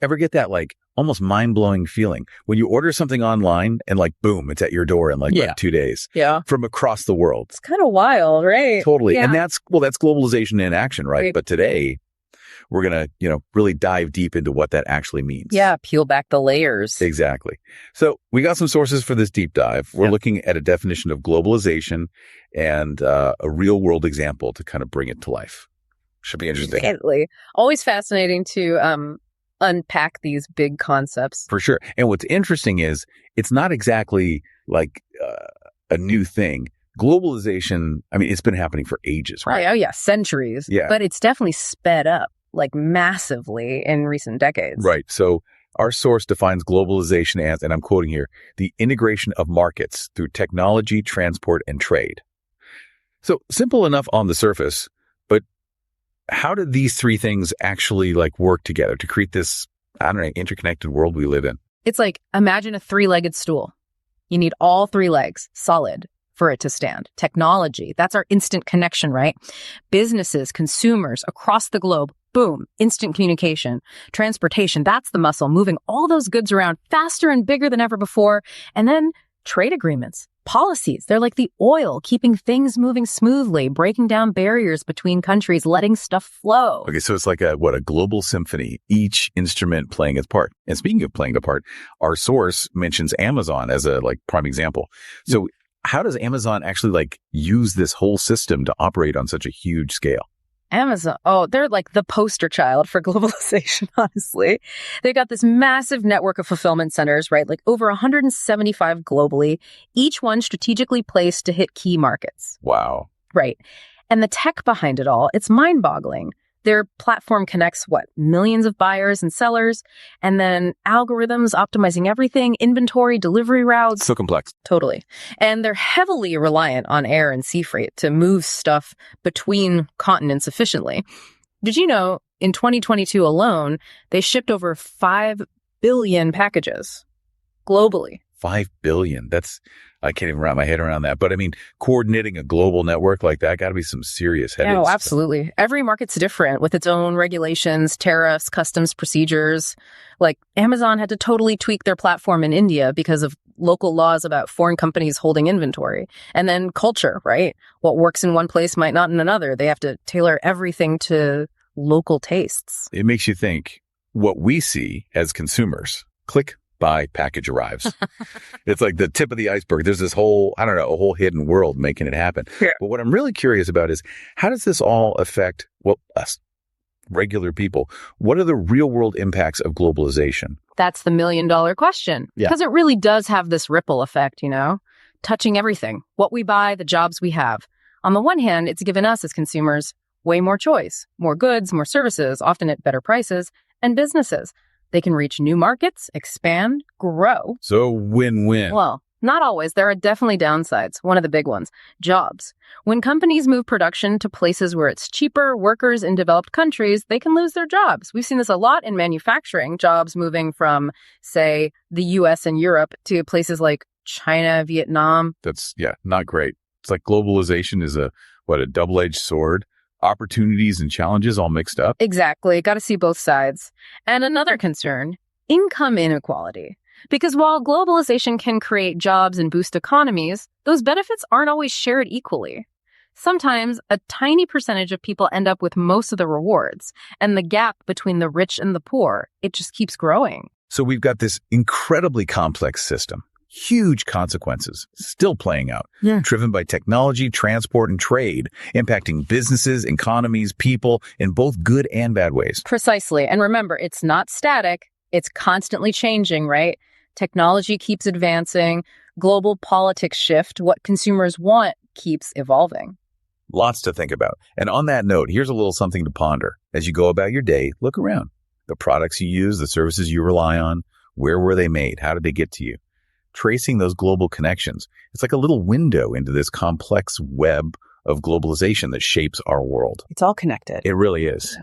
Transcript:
Ever get that like almost mind-blowing feeling when you order something online and like, boom, it's at your door in like 2 days from across the world? It's kind of wild, right? Totally. Yeah. And that's globalization in action, right? But today we're going to, really dive deep into what that actually means. Yeah. Peel back the layers. Exactly. So we got some sources for this deep dive. We're looking at a definition of globalization and a real world example to kind of bring it to life. Should be interesting. Definitely. Always fascinating to unpack these big concepts. For sure. And what's interesting is it's not exactly like a new thing. Globalization, I mean, it's been happening for ages, right? Oh, yeah. Centuries. Yeah. But it's definitely sped up like massively in recent decades. Right. So our source defines globalization as, and I'm quoting here, the integration of markets through technology, transport, and trade. So simple enough on the surface, but how do these three things actually like work together to create this, I don't know, interconnected world we live in? It's like, imagine a three-legged stool. You need all three legs solid for it to stand. Technology, that's our instant connection, right? Businesses, consumers across the globe, boom, instant communication. Transportation, that's the muscle, moving all those goods around faster and bigger than ever before. And then trade agreements, policies, they're like the oil, keeping things moving smoothly, breaking down barriers between countries, letting stuff flow. Okay, so it's like a global symphony, each instrument playing its part. And speaking of playing a part, our source mentions Amazon as a like prime example. So how does Amazon actually like use this whole system to operate on such a huge scale? Amazon, they're like the poster child for globalization, honestly. They've got this massive network of fulfillment centers, right? Like over 175 globally, each one strategically placed to hit key markets. Wow. Right. And the tech behind it all, it's mind-boggling. Their platform connects, millions of buyers and sellers, and then algorithms optimizing everything, inventory, delivery routes. So complex. Totally. And they're heavily reliant on air and sea freight to move stuff between continents efficiently. Did you know in 2022 alone, they shipped over 5 billion packages globally? 5 billion. I can't even wrap my head around that. But I mean, coordinating a global network like that got to be some serious headaches. Oh, absolutely. Every market's different with its own regulations, tariffs, customs procedures. Like Amazon had to totally tweak their platform in India because of local laws about foreign companies holding inventory. And then culture, right? What works in one place might not in another. They have to tailor everything to local tastes. It makes you think what we see as consumers. Click. Buy, package arrives. It's like the tip of the iceberg. There's this whole, a whole hidden world making it happen. Yeah. But what I'm really curious about is how does this all affect, us, regular people? What are the real world impacts of globalization? That's the $1 million question. Yeah. Because it really does have this ripple effect, touching everything, what we buy, the jobs we have. On the one hand, it's given us as consumers way more choice, more goods, more services, often at better prices, and businesses. They can reach new markets, expand, grow. So win-win. Well, not always. There are definitely downsides. One of the big ones, jobs. When companies move production to places where it's cheaper, workers in developed countries, they can lose their jobs. We've seen this a lot in manufacturing, jobs moving from, say, the US and Europe to places like China, Vietnam. That's, not great. It's like globalization is a double-edged sword. Opportunities and challenges all mixed up. Exactly. Got to see both sides. And another concern, income inequality. Because while globalization can create jobs and boost economies, those benefits aren't always shared equally. Sometimes a tiny percentage of people end up with most of the rewards, and the gap between the rich and the poor, it just keeps growing. So we've got this incredibly complex system. Huge consequences still playing out, driven by technology, transport, and trade, impacting businesses, economies, people in both good and bad ways. Precisely. And remember, it's not static. It's constantly changing, right? Technology keeps advancing. Global politics shift. What consumers want keeps evolving. Lots to think about. And on that note, here's a little something to ponder. As you go about your day, look around. The products you use, the services you rely on, where were they made? How did they get to you? Tracing those global connections. It's like a little window into this complex web of globalization that shapes our world. It's all connected. It really is.